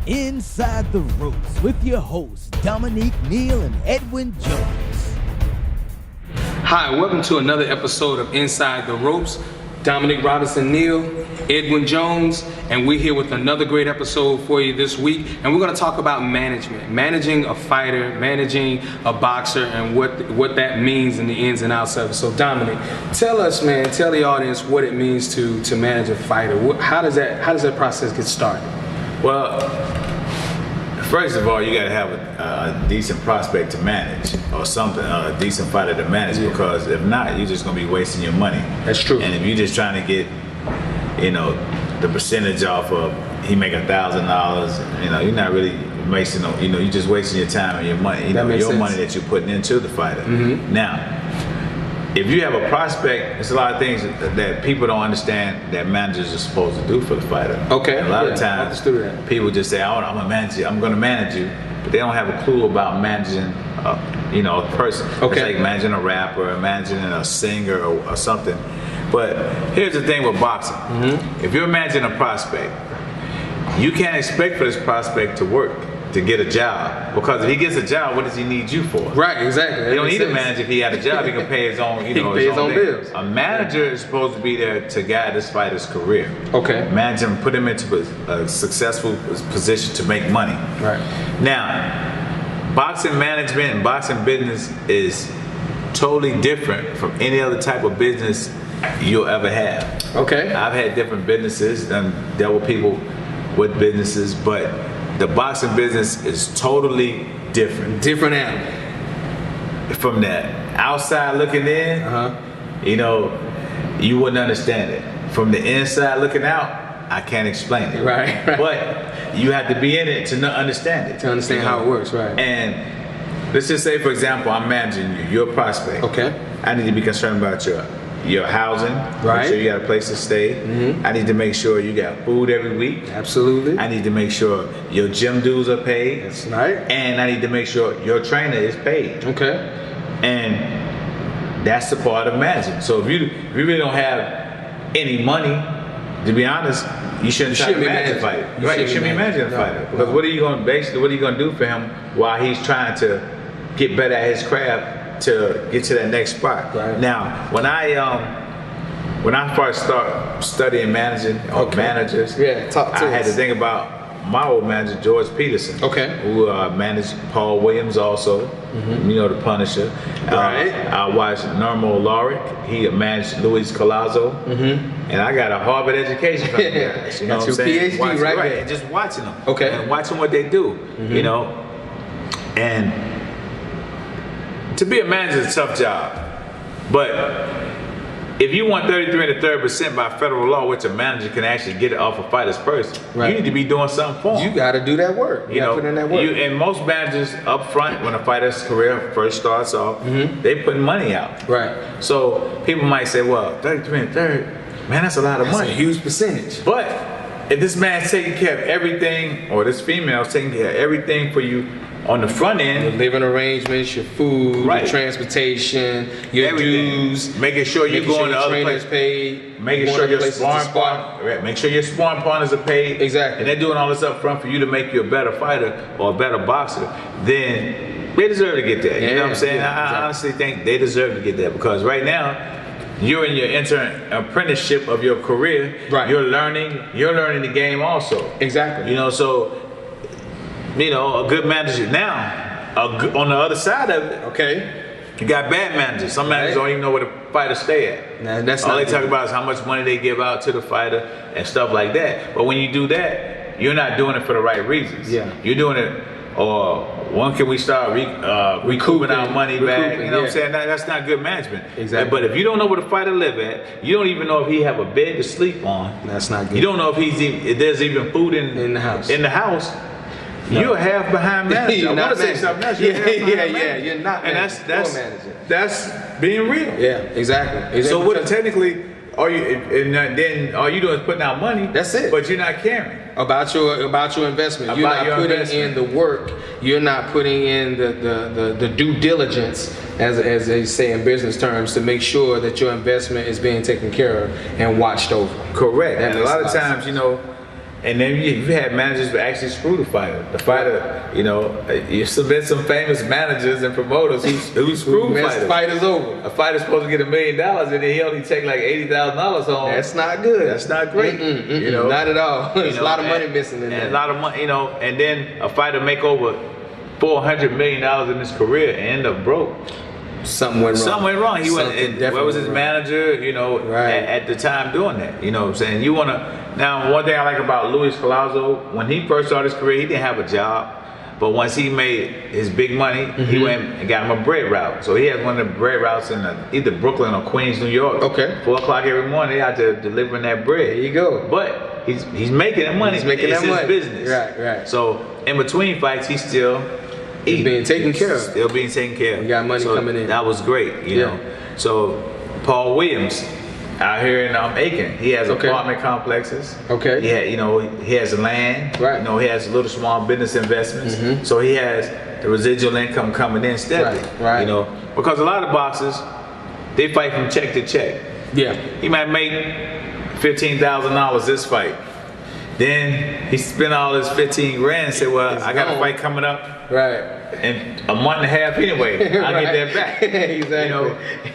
Inside the Ropes with your hosts, Dominique Neal and Edwin Jones. Hi, welcome to another episode of Inside the Ropes. Dominique Robinson Neal, Edwin Jones, and we're here with another great episode for you this week. And we're going to talk about management, managing a fighter, managing a boxer, and what that means in the ins and outs of it. So Dominic, tell us, man, tell the audience what it means to manage a fighter. How does that process get started? Well, first of all, you got to have a decent prospect to manage, or something, a decent fighter to manage. Yeah. Because if not, you're just gonna be wasting your money. That's true. And if you're just trying to get, the percentage off of he make $1,000, you're not really wasting. You're just wasting your time and your money. Your money that you're putting into the fighter. Mm-hmm. Now, if you have a prospect, there's a lot of things that people don't understand that managers are supposed to do for the fighter. Okay. And a lot of times, people just say, "Oh, I'm going to manage you," but they don't have a clue about managing, a person. Okay. It's like managing a rapper, or managing a singer, or something. But here's the thing with boxing: if you're managing a prospect, you can't expect for this prospect to work, to get a job, because if he gets a job, what does he need you for? Right, exactly. He don't need a manager if he had a job. He can pay his own, his own bills. A manager is supposed to be there to guide this fighter's career. Okay. Manage him, put him into a successful position to make money. Right. Now, boxing management and boxing business is totally different from any other type of business you'll ever have. Okay. I've had different businesses, dealt with people with businesses, but the boxing business is totally different. Different animal. From the outside looking in, you wouldn't understand it. From the inside looking out, I can't explain it. Right. But you have to be in it to understand it. To understand how it works, right. And let's just say, for example, I'm managing you. You're a prospect. Okay. I need to be concerned about your housing, right? Make sure you got a place to stay. Mm-hmm. I need to make sure you got food every week. Absolutely. I need to make sure your gym dues are paid. That's right. And I need to make sure your trainer is paid. Okay. And that's the part of managing. So if you really don't have any money, to be honest, you shouldn't try to manage a fighter. Right? You shouldn't be managing a fighter, because what are you going to do for him while he's trying to get better at his craft to get to that next spot? Right. Now, when I first started studying managing managers, I had to think about my old manager, George Peterson, who managed Paul Williams also, the Punisher. Right. I watched Nermal Lorick. He managed Luis Collazo. And I got a Harvard education from the guys. You know what I'm saying? PhD right there. And just watching them. Okay. And watching what they do, And to be a manager is a tough job. But if you want 33 1/3% by federal law, which a manager can actually get it off a fighter's purse, you need to be doing something for him. You got to do that work. You got to put in that work. And most managers up front, when a fighter's career first starts off, they put money out. Right. So people might say, well, 33 1/3, man, that's a lot of money. That's a huge percentage. But if this man's taking care of everything, or this female's taking care of everything for you on the front end, your living arrangements, your food, your transportation, your dues, making sure you're going to other places, paid, making sure your sparring partner, make sure your sparring partners are paid. Exactly. And they're doing all this up front for you to make you a better fighter or a better boxer. Then they deserve to get that. You know what I'm saying? I honestly think they deserve to get that, because right now you're in your apprenticeship of your career. Right. You're learning the game also. Exactly. So a good manager. Now, on the other side of it, you got bad managers. Some managers don't even know where the fighter stay at. Nah, that's all they talk about is how much money they give out to the fighter and stuff like that. But when you do that, you're not doing it for the right reasons. Yeah. You're doing it, or when can we start recouping our money back? You know what I'm saying? That's not good management. Exactly. But if you don't know where the fighter live at, you don't even know if he have a bed to sleep on. That's not good. You don't know if there's even food in the house. No. You're half behind manager. I want to say something else. You're You're not. And that's being real. Yeah, exactly. So what technically all you then all you doing is putting out money. That's it. But you're not caring about your investment. You're not putting in the work. You're not putting in the due diligence, as they say in business terms, to make sure that your investment is being taken care of and watched over. Correct. And a lot of times, And then you had managers who actually screw the fighter. The fighter, you've been some famous managers and promoters who screw fighters over. A fighter's supposed to get $1 million and then he only take like $80,000 home. That's not good. That's not great. Not at all. There's a lot of money missing in there. A lot of money, and then a fighter make over $400 million in his career and end up broke. Something went wrong. He where was his manager, at the time doing that? You know what I'm saying? Now, one thing I like about Luis Collazo, when he first started his career, he didn't have a job. But once he made his big money, he went and got him a bread route. So he has one of the bread routes in either Brooklyn or Queens, New York. Okay. 4 o'clock every morning, they out there delivering that bread. There you go. But he's making that money. He's making it's that money. His business. Right. So in between fights, he's still being taken care of. Still being taken care of. You got money coming in. That was great, you know. So Paul Williams out here in Aiken, he has apartment complexes. Okay. He has land. Right. He has little small business investments. So he has the residual income coming in steadily. Right. Because a lot of boxers, they fight from check to check. Yeah. He might make $15,000 this fight. Then he spent all his 15 grand and said, well, I got a fight coming up. Right. In a month and a half anyway. I'll get that back.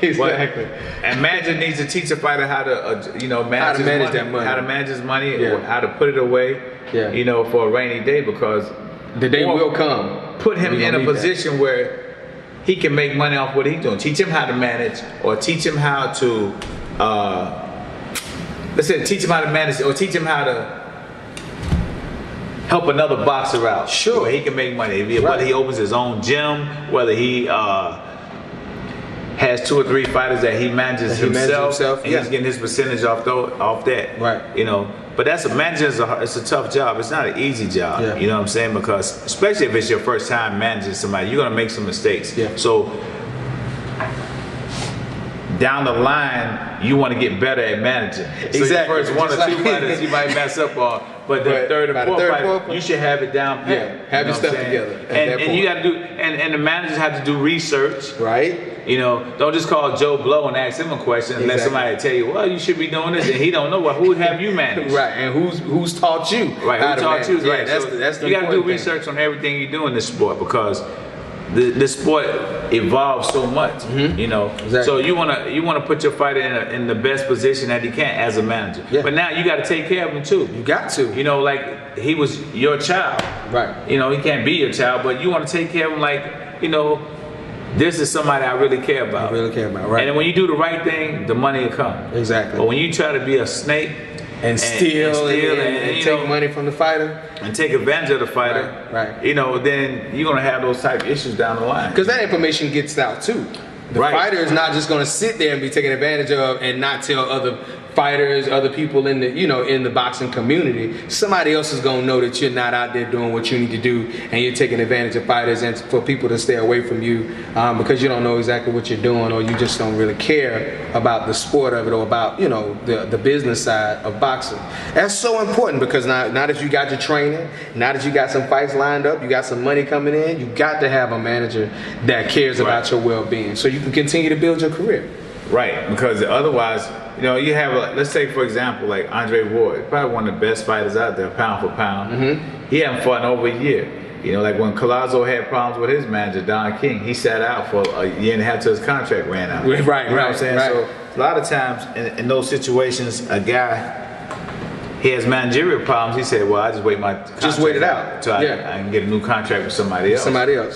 Exactly. And manager needs to teach a fighter how to, manage that money. How to manage his money, how to put it away, for a rainy day, because the day will come. Put him in a position where he can make money off what he's doing. Teach him how to manage, or teach him how to, teach him how to manage, or teach him how to help another boxer out. Sure. Where he can make money. Whether he opens his own gym, whether he has 2 or 3 fighters that he manages himself, and he's getting his percentage off that. Right. But that's it's a tough job. It's not an easy job. Yeah. You know what I'm saying? Because especially if it's your first time managing somebody, you're gonna make some mistakes. Yeah. So down the line, you want to get better at managing. So Exactly. your first 1 or 2 fighters you might mess up on, but the third or fourth fighter, you should have it down pat. Yeah, have your stuff together. And you got to do, and the managers have to do research. Right. Don't just call Joe Blow and ask him a question and let somebody tell you, well, you should be doing this, and he don't know. Well, who have you managed? Right, and who's taught you? Right, who taught you? Right, that's the you got to do important research thing. on everything you do in this sport, because the sport evolves so much, Exactly. So you wanna put your fighter in the best position that he can as a manager. Yeah. But now you got to take care of him too. You got to. Like he was your child. Right. He can't be your child, but you want to take care of him like, this is somebody I really care about. Right. And then when you do the right thing, the money will come. Exactly. But when you try to be a snake and steal and take money from the fighter and take advantage of the fighter, right. Then you're gonna have those type of issues down the line. Because that information gets out too. The fighter is not just going to sit there and be taken advantage of and not tell other fighters, other people in the in the boxing community. Somebody else is going to know that you're not out there doing what you need to do, and you're taking advantage of fighters, and for people to stay away from you because you don't know exactly what you're doing, or you just don't really care about the sport of it, or about the business side of boxing. That's so important, because now that you got your training, now that you got some fights lined up, you got some money coming in, you got to have a manager that cares about your well-being, so you can continue to build your career. Right, because otherwise, you have, let's say for example, like Andre Ward, probably one of the best fighters out there, pound for pound. Mm-hmm. He hadn't fought in over a year. Like when Collazo had problems with his manager, Don King, he sat out for a year and a half till his contract ran out. Right, you know what I'm saying? Right. So a lot of times in those situations, a guy, he has managerial problems. He said, well, I just wait my contract just wait it out until I can get a new contract with somebody else.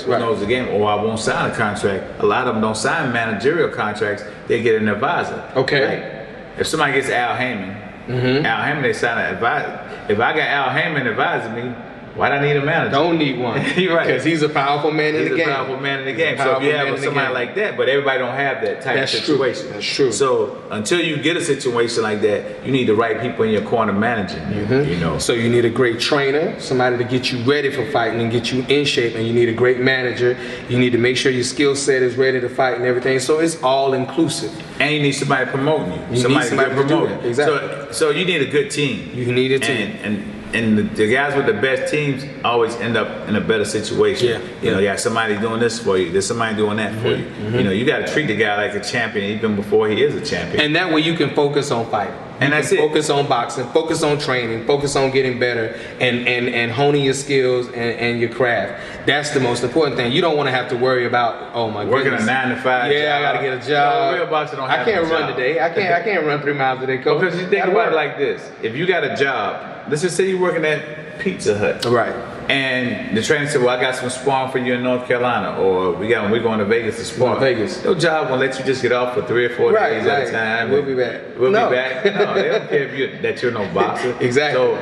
Who knows the game, or I won't sign a contract. A lot of them don't sign managerial contracts. They get an advisor. Okay. Like, if somebody gets Al Heyman, Al Heyman, they sign an advisor. If I got Al Heyman advising me, why do I need a manager? Don't need one. You're right. Because he's a powerful man in the game. He's a powerful man in the game. So if you have somebody like that, but everybody don't have that type of situation. That's true. So until you get a situation like that, you need the right people in your corner managing you. So you need a great trainer, somebody to get you ready for fighting and get you in shape, and you need a great manager. You need to make sure your skill set is ready to fight and everything. So it's all inclusive. And you need somebody promoting you. Somebody promoting you. Exactly. So you need a good team. You need a team. And the guys with the best teams always end up in a better situation. You got somebody doing this for you. There's somebody doing that for you. You got to treat the guy like a champion even before he is a champion. And that way you can focus on fighting. And that's it. Focus on boxing, focus on training, focus on getting better, and honing your skills and your craft. That's the most important thing. You don't want to have to worry about, oh my working goodness, a 9 to 5 yeah, job. I gotta get a job. Real boxer don't have I can't a run job. today. I can't run 3 miles today, coach. Because you think about it like this: if you got a job, let's just say you're working at Pizza Hut, right? And the trainer said, "Well, I got some sparring for you in North Carolina, or we're going to Vegas to spar." Vegas. No job won't let you just get off for 3 or 4 days at a time. We'll be back. We'll be back. No, they don't care if you're no boxer. Exactly. So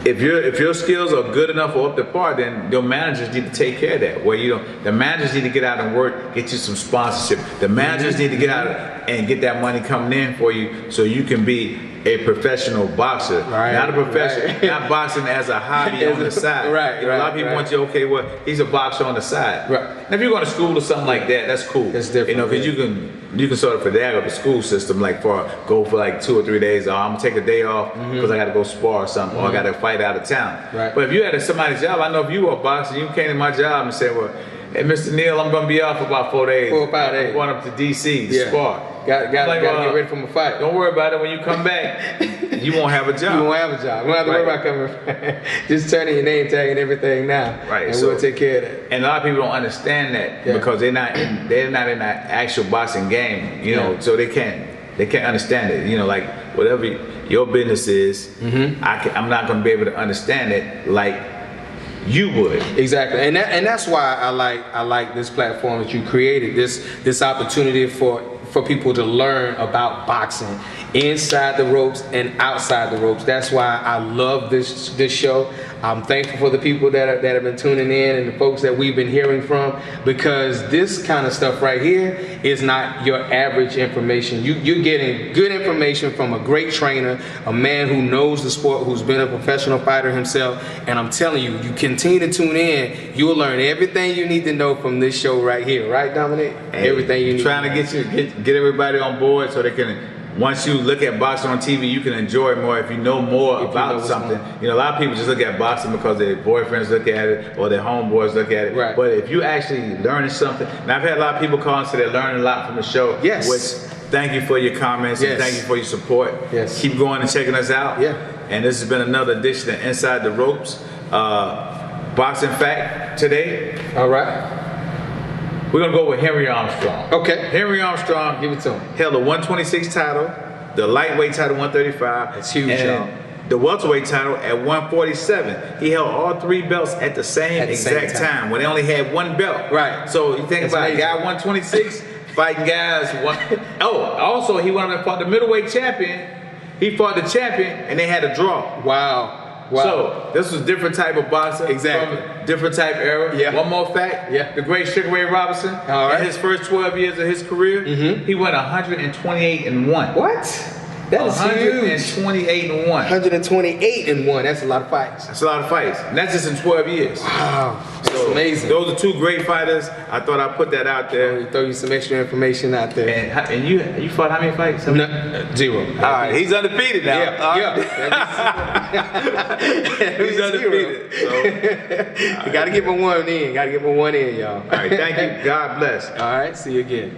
if your skills are good enough or up to par, then your managers need to take care of that. Where the managers need to get out and work, get you some sponsorship. The managers need to get out and get that money coming in for you, so you can be a professional boxer, not a professional, not boxing as a hobby on the side. Right. A lot of people want you, okay, well, he's a boxer on the side. Right. And if you're going to school or something like that, that's cool. That's different. Because you can sort of finagle the school system, like go for like 2 or 3 days. Oh, I'm gonna take a day off because I got to go spar or something, or I got to fight out of town. Right. But if you had somebody's job, I know if you were a boxer, you came to my job and said, well, hey, Mr. Neal, I'm gonna be off for about 4 days. 4 or 5 days. I'm going up to DC to spar. Got to get ready for my fight. Don't worry about it. When you come back, you won't have a job. You won't have a job. You don't have to worry about coming. Just turning your name tag and everything now. Right. And so we'll take care of that. And a lot of people don't understand that because they're not in that actual boxing game. You know, so they can't understand it. You know, like whatever your business is, I'm not going to be able to understand it like you would. Exactly, and that's why I like this platform that you created. This opportunity for people to learn about boxing inside the ropes and outside the ropes. That's why I love this show. I'm thankful for the people that have been tuning in and the folks that we've been hearing from, because this kind of stuff right here is not your average information. You're getting good information from a great trainer, a man who knows the sport, who's been a professional fighter himself. And I'm telling you, you continue to tune in, you'll learn everything you need to know from this show right here, right, Dominic? Hey, everything you need. Trying to get everybody on board so they can. Once you look at boxing on TV, you can enjoy it more if you know more about something. You know, a lot of people just look at boxing because their boyfriends look at it or their homeboys look at it. Right. But if you actually learning something, and I've had a lot of people call and say they're learning a lot from the show. Yes. Which, thank you for your comments and thank you for your support. Yes. Keep going and checking us out. Yeah. And this has been another edition of Inside the Ropes. Boxing fact today. All right. We're going to go with Henry Armstrong. Okay. Henry Armstrong, Give it to him. held a 126 title, the lightweight title 135. That's huge, and y'all. the welterweight title at 147. He held all 3 belts at the same exact time when they only had 1 belt. Right. So you think That's about amazing. a guy 126 fighting guys. Also he went up and fought the middleweight champion. He fought the champion and they had a draw. Wow. So this was different type of boxing. Exactly. From different type era. Yeah. One more fact. Yeah. The great Sugar Ray Robinson. All right. In his first 12 years of his career, he went 128-1. What? That is huge. 128-1. 128-1. That's a lot of fights. That's a lot of fights. And that's just in 12 years. Wow. That's So, amazing. Those are 2 great fighters. I thought I'd put that out there. Throw you some extra information out there. And you fought how many fights? No, 0. All right, he's undefeated now. He's undefeated. So, You gotta get my one in. Gotta get my one in, y'all. all right, thank you. God bless. All right, see you again.